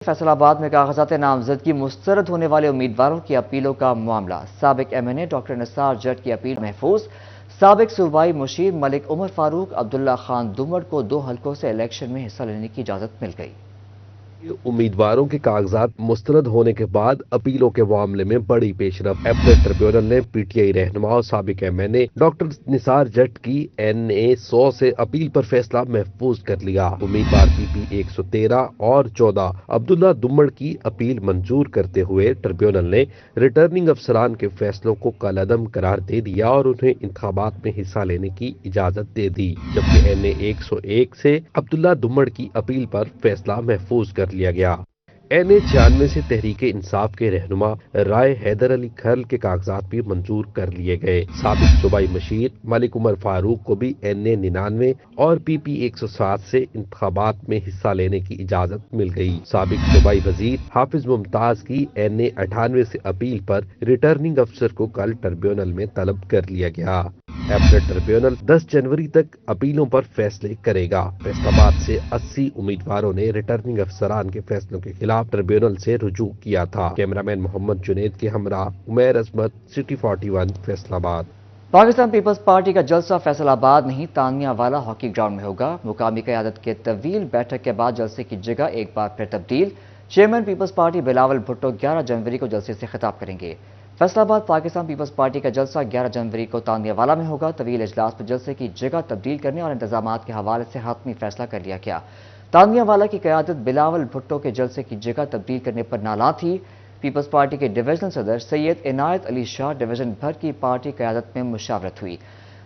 فیصل آباد میں کاغذات نامزدگی مسترد ہونے والے امیدواروں کی اپیلوں کا معاملہ۔ سابق ایم این اے ڈاکٹر نثار جٹ کی اپیل محفوظ۔ سابق صوبائی مشیر ملک عمر فاروق عبداللہ خان دمڑ کو 2 حلقوں سے الیکشن میں حصہ لینے کی اجازت مل گئی۔ امیدواروں کے کاغذات مسترد ہونے کے بعد اپیلوں کے معاملے میں بڑی پیش رفت۔ اپیلیٹ ٹریبیونل نے پی ٹی آئی رہنما اور سابق ایم این اے ڈاکٹر نثار جٹ کی این اے 100 سے اپیل پر فیصلہ محفوظ کر لیا۔ امیدوار پی پی 113 اور 14 عبداللہ دمڑ کی اپیل منظور کرتے ہوئے ٹریبیونل نے ریٹرننگ افسران کے فیصلوں کو کالعدم قرار دے دیا اور انہیں انتخابات میں حصہ لینے کی اجازت دے دی، جبکہ این اے 101 سے عبداللہ دمڑ کی اپیل پر فیصلہ محفوظ کر لیا گیا۔ این اے 96 سے تحریک انصاف کے رہنما رائے حیدر علی کھرل کے کاغذات بھی منظور کر لیے گئے۔ سابق صوبائی مشیر ملک عمر فاروق کو بھی این اے 99 اور پی پی 107 سے انتخابات میں حصہ لینے کی اجازت مل گئی۔ سابق صوبائی وزیر حافظ ممتاز کی این اے 98 سے اپیل پر ریٹرننگ افسر کو کل ٹریبیونل میں طلب کر لیا گیا۔ اپیلیٹ ٹریبیونل 10 جنوری تک اپیلوں پر فیصلے کرے گا۔ فیصل آباد سے 80 امیدواروں نے ریٹرننگ افسران کے فیصلوں کے خلاف ٹریبیونل سے رجوع کیا تھا۔ کیمرامین محمد جنید کے ہمراہ عمیر عظمت، سٹی 41 فیصل آباد۔ پاکستان پیپلز پارٹی کا جلسہ فیصل آباد نہیں تانیہ والا ہاکی گراؤنڈ میں ہوگا۔ مقامی قیادت کے طویل بیٹھک کے بعد جلسے کی جگہ ایک بار پھر تبدیل۔ چیئرمین پیپلز پارٹی بلاول بھٹو 11 جنوری کو جلسے سے خطاب کریں گے۔ فیصل آباد پاکستان پیپلز پارٹی کا جلسہ 11 جنوری کو تانیہ والا میں ہوگا۔ طویل اجلاس میں جلسے کی جگہ تبدیل کرنے اور انتظامات کے حوالے سے حتمی فیصلہ کر لیا گیا۔ تانیہ والا کی قیادت بلاول بھٹو کے جلسے کی جگہ تبدیل کرنے پر نالاں تھی۔ پیپلز پارٹی کے ڈویژنل صدر سید عنایت علی شاہ ڈویژن بھر کی پارٹی قیادت میں مشاورت ہوئی۔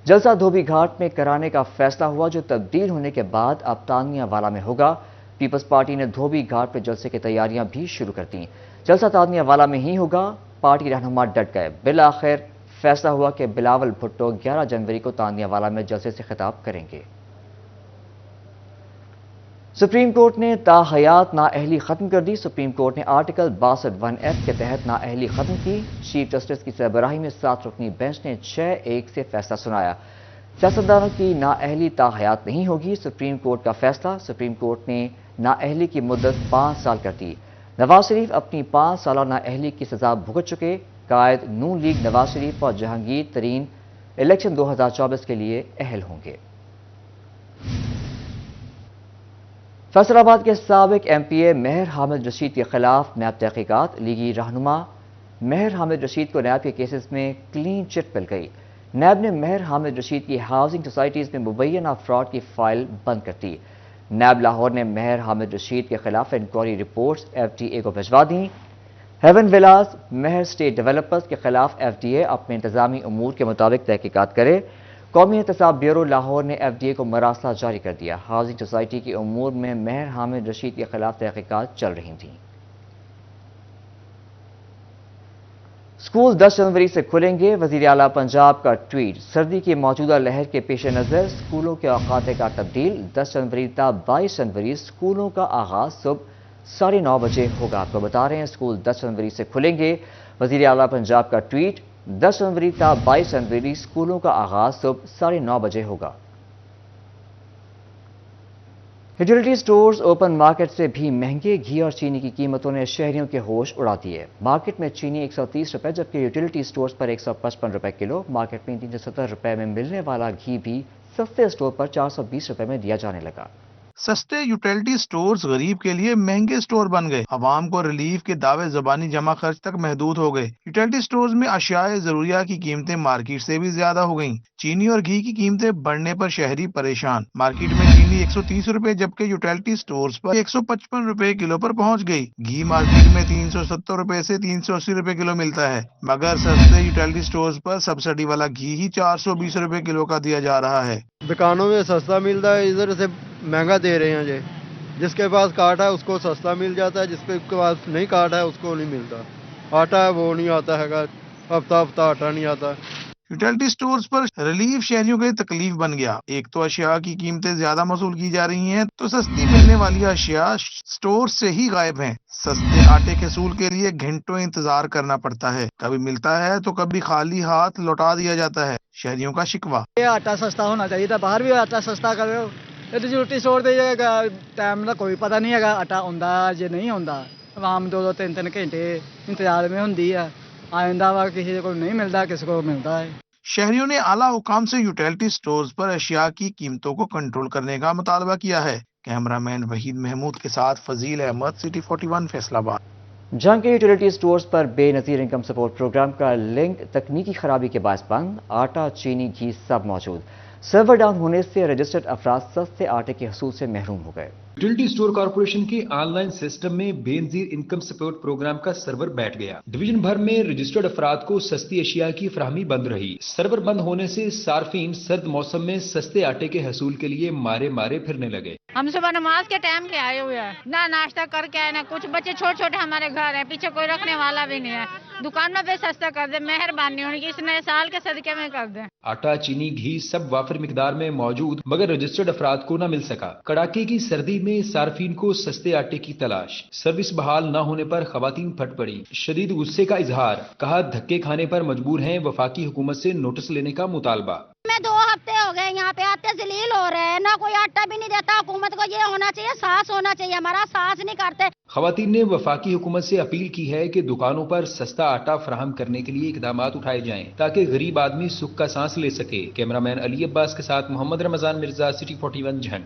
جلسہ دھوبی گھاٹ میں کرانے کا فیصلہ ہوا، جو تبدیل ہونے کے بعد اب تانیہ والا میں ہوگا۔ پیپلز پارٹی نے دھوبی گھاٹ پہ جلسے کی تیاریاں بھی شروع کر دیں۔ جلسہ تانیہ والا میں ہی ہوگا۔ پارٹی رہنما ڈٹ گئے۔ بالآخر فیصلہ ہوا کہ بلاول بھٹو 11 جنوری کو تانیہ والا میں جلسے سے خطاب کریں گے۔ سپریم کورٹ نے تاحیات نااہلی ختم کر دی۔ سپریم کورٹ نے آرٹیکل 62(1)(f) کے تحت نااہلی ختم کی۔ چیف جسٹس کی سربراہی میں 7 رکنی بینچ نے 6-1 سے فیصلہ سنایا۔ سیاستدانوں کی نااہلی تاحیات نہیں ہوگی۔ سپریم کورٹ کا فیصلہ۔ سپریم کورٹ نے نااہلی کی مدت 5 سال کر دی۔ نواز شریف اپنی 5 سالہ نااہلی کی سزا بھگت چکے۔ قائد نون لیگ نواز شریف اور جہانگیر ترین الیکشن 2024 کے لیے اہل ہوں گے۔ فیصل آباد کے سابق ایم پی اے مہر حامد رشید کے خلاف نیب تحقیقات۔ لیگی رہنما مہر حامد رشید کو نیب کے کیسز میں کلین چٹ مل گئی۔ نیب نے مہر حامد رشید کی ہاؤسنگ سوسائٹیز میں مبینہ فراڈ کی فائل بند کر دی۔ نیب لاہور نے مہر حامد رشید کے خلاف inquiry reports F D A کو بھجوا دیں۔ Haven Villas Mehar estate developers کے خلاف ایف ڈی اے اپنے انتظامی امور کے مطابق تحقیقات کرے۔ قومی احتساب بیورو لاہور نے ایف ڈی اے کو مراسلہ جاری کر دیا۔ ہاؤسنگ سوسائٹی کے امور میں مہر حامد رشید کے خلاف تحقیقات چل رہی تھیں۔ اسکول 10 جنوری سے کھلیں گے۔ وزیر اعلیٰ پنجاب کا ٹویٹ۔ سردی کی موجودہ لہر کے پیش نظر اسکولوں کے اوقات کا تبدیل۔ 10 جنوری تا 22 جنوری اسکولوں کا آغاز صبح 9:30 بجے ہوگا۔ آپ کو بتا رہے ہیں اسکول 10 جنوری سے کھلیں گے۔ وزیر اعلیٰ پنجاب کا ٹویٹ۔ 10 جنوری تا 22 جنوری اسکولوں کا آغاز صبح 9:30 بجے ہوگا۔ یوٹیلیٹی سٹورز اوپن مارکیٹ سے بھی مہنگے۔ گھی اور چینی کی قیمتوں نے شہریوں کے ہوش اڑا دیے۔ مارکیٹ میں چینی 130 روپے جبکہ یوٹیلیٹی سٹورز پر 155 روپے کلو۔ مارکیٹ میں 370 روپے میں ملنے والا گھی بھی سستے سٹور پر 420 روپے میں دیا جانے لگا۔ سستے یوٹیلیٹی سٹورز غریب کے لیے مہنگے سٹور بن گئے۔ عوام کو ریلیف کے دعوے زبانی جمع خرچ تک محدود ہو گئے۔ یوٹیلیٹی سٹورز میں اشیاء ضروریہ کی قیمتیں مارکیٹ سے بھی زیادہ ہو گئیں۔ چینی اور گھی کی قیمتیں بڑھنے پر شہری پریشان۔ مارکیٹ میں چینی 130 روپے جبکہ یوٹیلیٹی سٹورز پر 155 روپے کلو پر پہنچ گئی۔ گھی مارکیٹ میں 370 روپے سے 380 روپے کلو ملتا ہے، مگر سستے یوٹیلیٹی سٹورز پر سبسڈی والا گھی ہی 420 روپے کلو کا دیا جا رہا ہے۔ دکانوں میں سستا ملتا ہے، ادھر سے مہنگا دے رہے ہیں۔ جس کے پاس کارڈ ہے اس کو سستا مل جاتا ہے، جس کے پاس نہیں کارڈ ہے اس کو نہیں ملتا۔ آٹا ہے وہ نہیں آتا ہے، ہفتہ ہفتہ آٹا نہیں آتا۔ یوٹیلیٹی سٹورز پر ریلیف شہریوں کے لیے تکلیف بن گیا۔ ایک تو اشیاء کی قیمتیں زیادہ وصول کی جا رہی ہیں تو سستی ملنے والی اشیاء سٹور سے ہی غائب ہیں۔ سستے آٹے کے حصول کے لیے گھنٹوں انتظار کرنا پڑتا ہے، کبھی ملتا ہے تو کبھی خالی ہاتھ لوٹا دیا جاتا ہے۔ شہریوں کا شکوہ۔ یہ آٹا سستا ہونا چاہیے تھا، باہر بھی آٹا سستا کرو ड्यूटी स्टोर ਤੇ ਟਾਈਮ ਦਾ ਕੋਈ ਪਤਾ ਨਹੀਂ ਹੈਗਾ, ਆਟਾ ਆਉਂਦਾ ਜੇ ਨਹੀਂ ਆਉਂਦਾ ਆਵਾਮ 2-3 ਘੰਟੇ ਇੰਤਜ਼ਾਰ में ਹੁੰਦੀ ਆ ਜਾਂਦਾ ਵਾ, ਕਿਸੇ ਕੋਲ नहीं मिलता, किसी को मिलता है। शहरियों ने आला हुकाम से यूटिलिटी स्टोर्स पर अशिया की कीमतों को कंट्रोल करने का मुतालबा किया है। कैमरामैन वहीद महमूद के साथ फजील अहमद, सिटी 41 फैसलाबाद। जंग के यूटिलिटी स्टोर्स पर बेनज़ीर इनकम सपोर्ट प्रोग्राम का लिंक तकनीकी खराबी के बायस बंद, आटा चीनी घी सब मौजूद। सर्वर डाउन होने से रजिस्टर्ड अफराद सस्ते आटे के हसूल से महरूम हो गए। यूटिलिटी स्टोर कॉर्पोरेशन के ऑनलाइन सिस्टम में बेनजीर इनकम सपोर्ट प्रोग्राम का सर्वर बैठ गया। डिवीजन भर में रजिस्टर्ड अफराद को सस्ती अशिया की फराहमी बंद रही। सर्वर बंद होने से सार्फिन सर्द मौसम में सस्ते आटे के हसूल के लिए मारे मारे फिरने लगे। हम सुबह नमाज के टाइम के आए हुए हैं, ना नाश्ता करके आए, ना कुछ। बच्चे छोटे छोटे हमारे घर हैं, पीछे कोई रखने वाला भी नहीं है। दुकानों पे सस्ता कर दे, मेहरबानी होगी कि इस नए साल के सदके में कर दे। आटा चीनी घी सब वाफिर मिकदार में मौजूद, मगर रजिस्टर्ड अफराद को न मिल सका। कड़ाके की सर्दी में सार्फिन को सस्ते आटे की तलाश। सर्विस बहाल न होने पर खवातीन फट पड़ी, शदीद गुस्से का इजहार। कहा धक्के खाने पर मजबूर हैं, वफाकी हुकूमत से नोटिस लेने का मुतालबा। मैं 2 हफ्ते हो गए यहाँ पे आते जलील हो रहे हैं, ना कोई आटा भी नहीं देता। हुकूमत को ये होना चाहिए, साहस होना चाहिए, हमारा साहस नहीं करते। खवातीन ने वफाकी हुकूमत से अपील की है कि दुकानों पर सस्ता आटा फराहम करने के लिए इकदाम उठाए जाएं ताकि गरीब आदमी सुख का सांस ले सके। कैमरामैन अली अब्बास के साथ मोहम्मद रमजान मिर्जा, सिटी 41 झंड।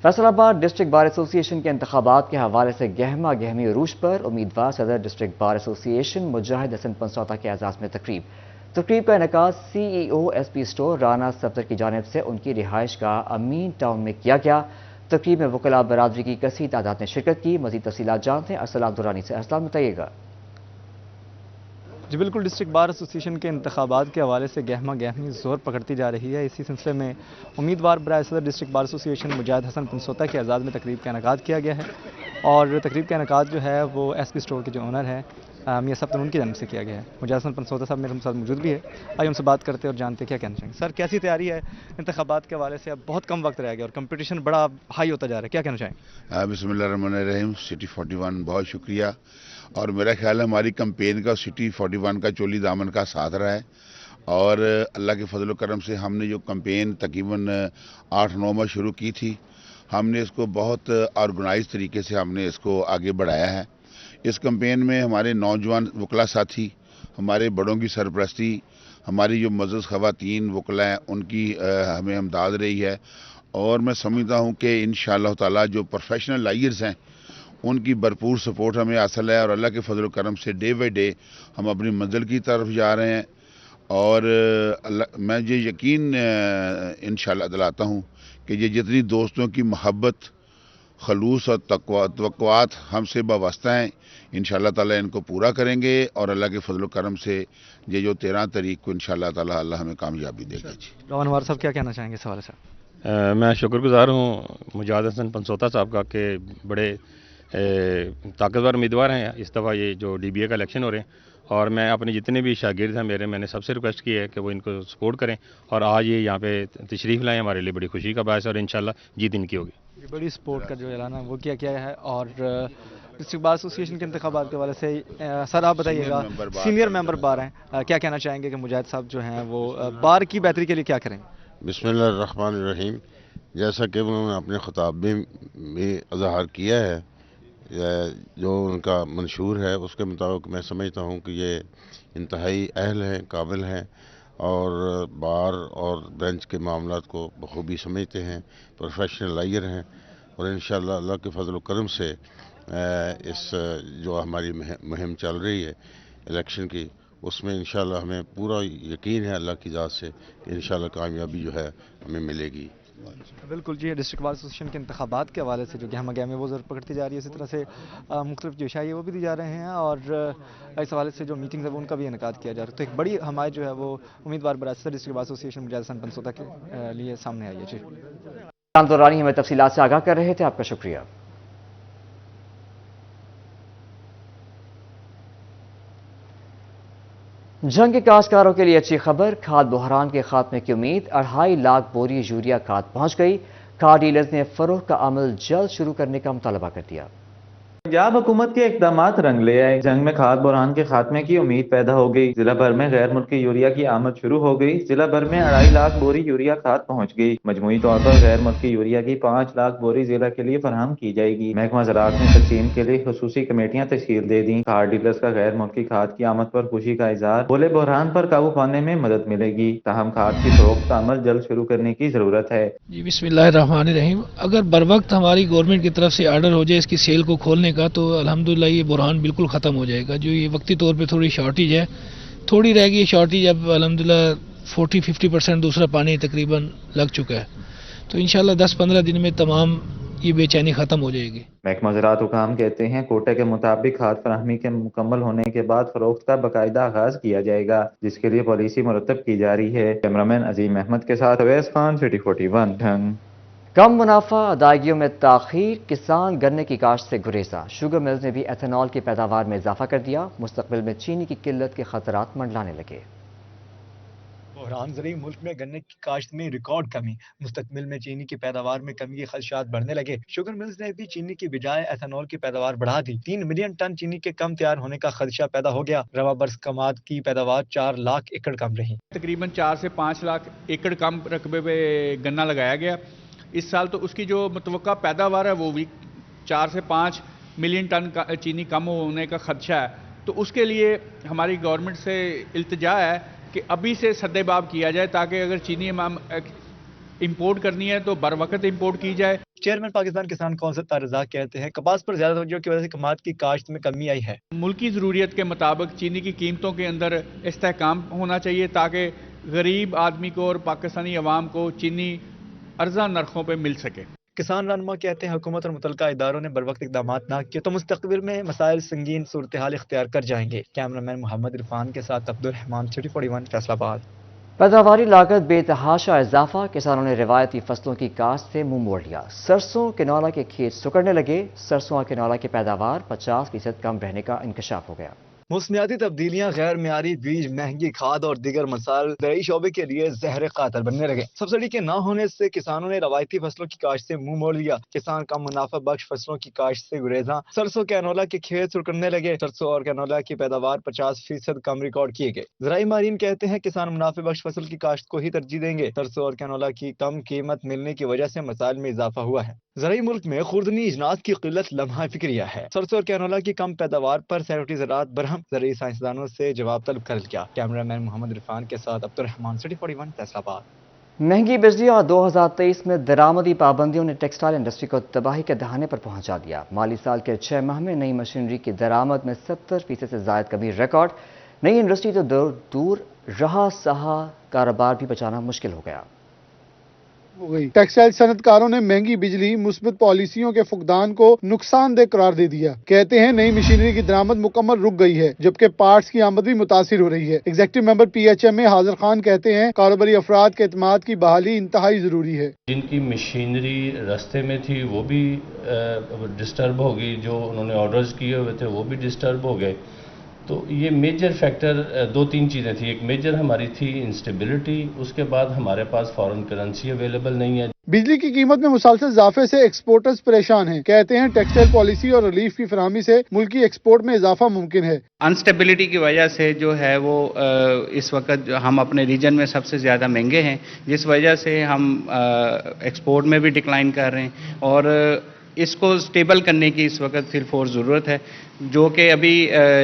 फैसलाबाद डिस्ट्रिक्ट बार एसोसिएशन के इंतखाबात के हवाले से गहमा गहमी उरूज पर उम्मीदवार सदर डिस्ट्रिक्ट बार एसोसिएशन मुजाहिद हसन पंसौता के एजाज में तकरीब का इनकाद CEO SP store Rana Safdar की जानिब से उनकी रिहाइश का अमीन टाउन में किया गया। तकरीब में वकला बरादरी की कसीर तादाद ने शिरकत की। मज़ीद तफसीलात जानते हैं अरसलान दुरानी से। अरसलान बताइएगा। जी बिल्कुल, डिस्ट्रिक्ट बार एसोसिएशन के इंतखाबात के हवाले से गहमा गहमी जोर पकड़ती जा रही है। इसी सिलसिले में उम्मीदवार बराए सदर डिस्ट्रिक्ट बार एसोसिएशन मुजाहिद हसन पंसौता के एजाज़ में तकरीब का इनकाद किया गया है और तकरीब का इनकाद जो है वो SP स्टोर के जो ओनर है मियां साहब तनून की जानिब से किया गया है। मुजाहिद हसन पंसौता साहब मेरे साथ मौजूद भी है, आइए उनसे बात करते हैं और जानते हैं क्या कहना चाहेंगे। सर, कैसी तैयारी है इंतखाबात के हवाले से? अब बहुत कम वक्त रह गया और कंपटीशन बड़ा हाई होता जा रहा है, क्या कहना चाहेंगे? बिस्मिल्लाहिर्रहमानिर्रहीम। सिटी 41 बहुत शुक्रिया। और मेरा ख्याल है हमारी कंपेन का सिटी 41 का चोली दामन का साथ रहा है और अल्लाह के फजल करम से हमने जो कंपेन तकरीबन 8-9 में शुरू की थी, हमने इसको बहुत ऑर्गेनाइज तरीके से हमने इसको आगे बढ़ाया है। इस कंपेन में हमारे नौजवान वकला साथी, हमारे बड़ों की सरपरस्ती, हमारी जो मज़्ज़ ख़वातीन वकला हैं उनकी हमें हमदाद रही है और मैं समझता हूँ कि इंशाअल्लाह ताला जो प्रोफेशनल लायर्स हैं उनकी भरपूर सपोर्ट हमें हासिल है और अल्लाह के फजल करम से डे बाई डे हम अपनी मंजिल की तरफ जा रहे हैं। और मैं ये यकीन इंशाअल्लाह दिलाता हूँ कि ये जितनी दोस्तों की मोहब्बत, खलूस और तवक्कुआत हमसे वाबस्ता हैं, इंशाअल्लाह ताला इनको पूरा करेंगे और अल्लाह के फजल करम से ये जो 13 तारीख को इंशाअल्लाह ताला अल्लाह हमें कामयाबी देगा। जी रवान वार साहब क्या कहना चाहेंगे इस हवाले से? मैं शुक्रगुजार हूँ मुजाहिद हसन पंसौता साहब का कि बड़े ताकतवर उम्मीदवार हैं। इस दफ़ा ये जो DBA का इलेक्शन हो रहे हैं और मैं अपने जितने भी शागिर्द हैं मैंने सबसे रिक्वेस्ट की है कि वो इनको सपोर्ट करें और आज ये यहाँ पे तशरीफ़ लाएँ, हमारे लिए बड़ी खुशी का बायस है और इंशाल्लाह जीत इनकी होगी। बड़ी सपोर्ट का जो ऐलान है वो किया है। और डिस्ट्रिक्ट बार एसोसिएशन के इंतखाबात के हवाले से सर आप बताइएगा, सीनियर मेंबर बार हैं, क्या कहना चाहेंगे कि मुजाहिद साहब जो हैं वो बार की बेहतरी के लिए क्या करें? बिस्मिल्लाहिर्रहमानिर्रहीम। जैसा कि उन्होंने अपने खिताब में भी इजहार किया है, जो उनका मंशूर है उसके मुताबिक मैं समझता हूँ कि ये इंतहाई अहल हैं, काबिल हैं और बार और बेंच के मामलात को बखूबी समझते हैं, प्रोफेशनल लायर हैं और इंशाअल्लाह अल्लाह के फजल करम से इस जो हमारी मुहिम चल रही है इलेक्शन की, उसमें इंशाअल्लाह हमें पूरा यकीन है अल्लाह की ज़ात से कि इंशाअल्लाह कामयाबी जो है हमें मिलेगी। बिल्कुल जी, डिस्ट्रिक्ट बार एसोसिएशन के इंतखाबात के हवाले से जो गहमा गहमी वो ज़रूर पकड़ती जा रही है। इसी तरह से मुख्तलिफ जो इशारे वो भी दी जा रहे हैं और इस हवाले से जो मीटिंग्स है वो उनका भी इनकाद किया जा रहा है। तो एक बड़ी हमारी जो है वो उम्मीदवार बराए डिस्ट्रिक्ट बार एसोसिएशन मुजाहिद हसन पंसौता के लिए सामने आई है। जी दुरानी हमें तफसीलात से आगाह कर रहे थे, आपका शुक्रिया। जंग के काश्तकारों के लिए अच्छी खबर, खाद बहरान के खात्मे की उम्मीद। 2.5 लाख बोरी यूरिया खाद पहुंच गई। खाद डीलर्स ने फरोख्त का अमल जल्द शुरू करने का मुतालबा कर दिया। पंजाब हुकूमत के इकदामात रंग ले आए। जंग में खाद बहरान के खात्मे की उम्मीद पैदा हो गई। जिला भर में गैर मुल्की यूरिया की आमद शुरू हो गई। जिला भर में 2.5 लाख बोरी यूरिया खाद पहुँच गई। मजमूई तौर पर गैर मुल्की यूरिया की 5 लाख बोरी जिला के लिए फराहम की जाएगी। महकमा ज़राअत ने तकसीम के लिए खुसूसी कमेटियाँ तश्कील दे दी। खाद डीलर्स का गैर मुल्की खाद की आमद पर खुशी का इजहार। बोले बहरान पर काबू पाने में मदद मिलेगी। ताहम खाद की फरोख्त का अमल जल्द शुरू करने की जरूरत है। जी बिस्मिल्लाहिर्रहमानिर्रहीम। अगर बर वक्त हमारी गवर्नमेंट की तरफ से आर्डर हो जाए इसकी सेल को खोलने का तो अल्हम्दुलिल्लाह ये बुरहान बिल्कुल ख़त्म हो जाएगा। जो ये वक्ती तौर पे थोड़ी शॉर्टेज है, थोड़ी रह गई शॉर्टेज, अब अल्हम्दुलिल्लाह 40-50% दूसरा पानी तकरीबन लग चुका है, तो इंशाल्लाह 10-15 दिन में तमाम ये बेचैनी ख़त्म हो जाएगी। महकमा ज़राअत हुकाम कहते हैं कोटे के मुताबिक खाद फराहमी के मुकम्मल होने के बाद फरोख्त का बाकायदा आगाज किया जाएगा, जिसके लिए पॉलिसी मुरतब की जा रही है। कैमरामैन अजीम अहमद के साथ अवैस खान, सिटी 41 ढंग। कम मुनाफा, अदायगियों में ताखीर, किसान गन्ने की काश्त से गुरेजा। शुगर मिल्स ने भी एथेनॉल की पैदावार में इजाफा कर दिया। मुस्तकबिल में चीनी की किल्लत के खतरात मंडलाने लगे। बहरान ज़रिए मुल्क में गन्ने की काश्त में रिकॉर्ड कमी। मुस्तकबिल में चीनी की पैदावार में कमी के खदशात बढ़ने लगे। शुगर मिल्स ने भी चीनी की बजाय एथेनॉल की पैदावार बढ़ा दी। 3 मिलियन टन चीनी के कम तैयार होने का खदशा पैदा हो गया। रवा बरस कमाद की पैदावार 4 लाख एकड़ कम रही। तकरीबन 4 से 5 लाख एकड़ कम रकबे में गन्ना लगाया गया। इस साल तो उसकी जो मुतवक्का पैदावार है वो भी 4 से 5 मिलियन टन का चीनी कम होने का खदशा है। तो उसके लिए हमारी गवर्नमेंट से इल्तिजा है कि अभी से सद्देबाब किया जाए, ताकि अगर चीनी इंपोर्ट करनी है तो बर वक्त इंपोर्ट की जाए। चेयरमैन पाकिस्तान किसान कौंसिल तारज़ाक कहते हैं कपास पर ज्यादा तवज्जो की वजह से कमाद की काश्त में कमी आई है। मुल्की ज़रूरियत के मुताबिक चीनी की कीमतों के अंदर इस्तेहकाम होना चाहिए, ताकि गरीब आदमी को और पाकिस्तानी अवाम को चीनी अर्जा नरखों पर मिल सके। किसान रहनुमा कहते हैं हुकूमत और मुतलका इदारों ने बर वक्त इकदाम ना किए तो मुस्तकबिल में मसाइल संगीन सूरत हाल इख्तियार कर जाएंगे। कैमरामैन मोहम्मद इरफान के साथ अब्दुल रहमान, सिटी 41 फैसलाबाद। पैदावारी लागत बेतहाशा इजाफा, किसानों ने रिवायती फसलों की काश्त से मुंह मोड़ लिया। सरसों किनौला के खेत सुकड़ने लगे। सरसों और किनौला की पैदावार 50% कम रहने का इंकशाफ हो गया। मौसमियाती तब्दीलियां, गैर मियारी बीज, महंगी खाद और दीगर मसाइल ज़राई शोबे के लिए जहर कातर बनने लगे। सब्सिडी के न होने से किसानों ने रवायती फसलों की काश्त से मुंह मोड़ लिया। किसान कम मुनाफा बख्श फसलों की काश्त से गुरेजा। सरसों कैनोला के खेत सुकड़ने लगे। सरसों और कैनोला की पैदावार 50% कम रिकॉर्ड किए गए। ज़राई माहिरीन कहते हैं किसान मुनाफे बख्श फसल की काश्त को ही तरजीह देंगे। सरसों और कैनोला की कम कीमत मिलने की वजह से मसाइल में इजाफा हुआ है। ज़राई मुल्क में खुर्दनी इजनात की किल्लत लम्हा फिक्रिया है। सरसों और कैनोला की कम पैदावार पर सेक्रेटरी ज़राअत बरहम ज़राई साइंसदानों से जवाब तलब कर लिया। कैमरामैन मोहम्मद इरफान के साथ अब्दुल रहमान, सिटी 41 फैसलाबाद। महंगी बिजली और 2023 में दरामदी पाबंदियों ने टेक्सटाइल इंडस्ट्री को तबाही के दहाने पर पहुंचा दिया। माली साल के 6 माह में नई मशीनरी की दरामद में 70% से ज्यादा कमी रिकॉर्ड। नई इंडस्ट्री तो दूर रहा सहा कारोबार भी बचाना मुश्किल हो गया। हो गई। टेक्सटाइल सनतकारों ने महंगी बिजली, मुस्बत पॉलिसियों के फुकदान को नुकसानदेह करार दे दिया। कहते हैं नई मशीनरी की दरामद मुकम्मल रुक गई है, जबकि पार्ट्स की आमद भी मुतासिर हो रही है। एग्जीक्यूटिव मेंबर PHM हाजिर खान कहते हैं कारोबारी अफराद के एतमाद की बहाली इंतहाई जरूरी है। जिनकी मशीनरी रास्ते में थी वो भी डिस्टर्ब हो गई, जो उन्होंने ऑर्डर्स किए हुए थे वो भी डिस्टर्ब हो गए। तो ये मेजर फैक्टर 2-3 चीज़ें थी। एक मेजर हमारी थी इंस्टेबिलिटी, उसके बाद हमारे पास फॉरेन करेंसी अवेलेबल नहीं है। बिजली की कीमत में मुसलसल इजाफे से एक्सपोर्टर्स परेशान हैं। कहते हैं टेक्सटाइल पॉलिसी और रिलीफ की फराहमी से मुल्की एक्सपोर्ट में इजाफा मुमकिन है। अनस्टेबिलिटी की वजह से जो है वो इस वक्त हम अपने रीजन में सबसे ज़्यादा महंगे हैं, जिस वजह से हम एक्सपोर्ट में भी डिक्लाइन कर रहे हैं और इसको स्टेबल करने की इस वक्त सिर्फ और ज़रूरत है, जो कि अभी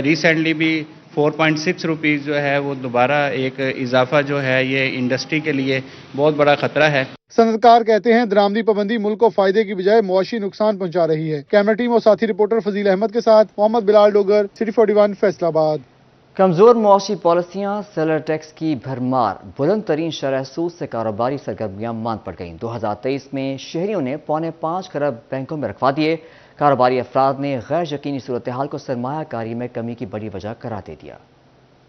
रिसेंटली भी 4.6 रुपीज़ जो है वो दोबारा एक इजाफा जो है ये इंडस्ट्री के लिए बहुत बड़ा खतरा है। सनतकार कहते हैं दरामदी पाबंदी मुल्क को फायदे की बजाय मुआशी नुकसान पहुंचा रही है। कैमरा टीम और साथी रिपोर्टर फजील अहमद के साथ मोहम्मद बिलाल डोगर, सिटी 41 फैसलाबाद। कमजोर मुआशी पॉलिसियां, सेलर टैक्स की भरमार, बुलंद तरीन शरह सूद से कारोबारी सरगर्मियां मांद पड़ गईं। 2023 में शहरियों ने 5.25 खरब बैंकों में रखवा दिए। कारोबारी अफराद ने गैर यकीनी सूरत हाल को सरमायाकारी में कमी की बड़ी वजह करार दे दिया।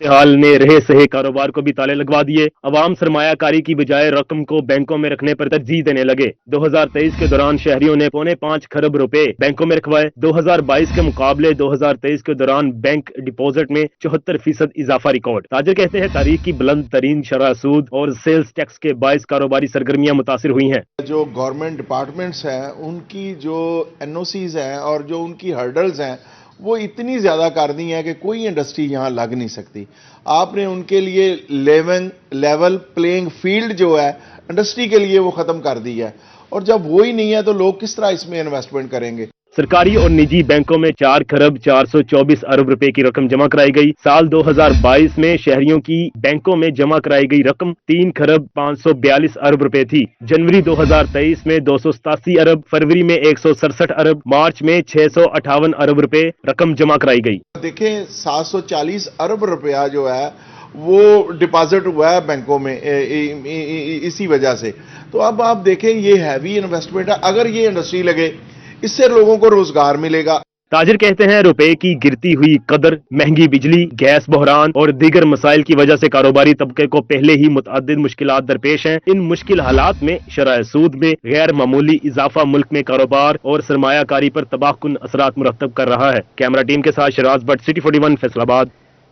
हाल ने रहे सहे कारोबार को भी ताले लगवा दिए। अवाम सरमायाकारी की बजाय रकम को बैंकों में रखने पर तरजीह देने लगे। 2023 के दौरान शहरियों ने 5.25 खरब रुपए बैंकों में रखवाए। 2022 के मुकाबले 2023 के दौरान बैंक डिपॉजिट में 74% इजाफा रिकॉर्ड। ताजर कहते हैं तारीख की बुलंद तरीन शरह सूद और सेल्स टैक्स के बायस कारोबारी सरगर्मियां मुतासिर हुई हैं। जो गवर्नमेंट डिपार्टमेंट्स हैं उनकी जो NOCs हैं और जो उनकी हर्डल्स हैं वो इतनी ज़्यादा कर दी हैं कि कोई इंडस्ट्री यहाँ लग नहीं सकती। आपने उनके लिए लेवल प्लेइंग फील्ड जो है इंडस्ट्री के लिए वो ख़त्म कर दी है, और जब वो ही नहीं है तो लोग किस तरह इसमें इन्वेस्टमेंट करेंगे। सरकारी और निजी बैंकों में 4 खरब 424 अरब रुपए की रकम जमा कराई गई। साल 2022 में शहरियों की बैंकों में जमा कराई गई रकम 3 खरब 542 अरब रुपए थी। जनवरी 2023 में 287 अरब, फरवरी में 167 अरब, मार्च में 658 अरब रुपए रकम जमा कराई गई। देखें 740 अरब रुपया जो है वो डिपॉजिट हुआ है बैंकों में इसी वजह से। तो अब आप देखें ये हैवी इन्वेस्टमेंट है। अगर ये इंडस्ट्री लगे इससे लोगों को रोजगार मिलेगा। ताजिर कहते हैं रुपए की गिरती हुई कदर, महंगी बिजली, गैस बहरान और दीगर मसाइल की वजह से कारोबारी तबके को पहले ही मुतअद्दिद मुश्किलात दरपेश हैं। इन मुश्किल हालात में शरह सूद में गैर मामूली इजाफा मुल्क में कारोबार और सरमायाकारी पर तबाहकुन असरात मुरतब कर रहा है। कैमरा टीम के साथ शराज भट्ट, सिटी 41 फैसलाबाद।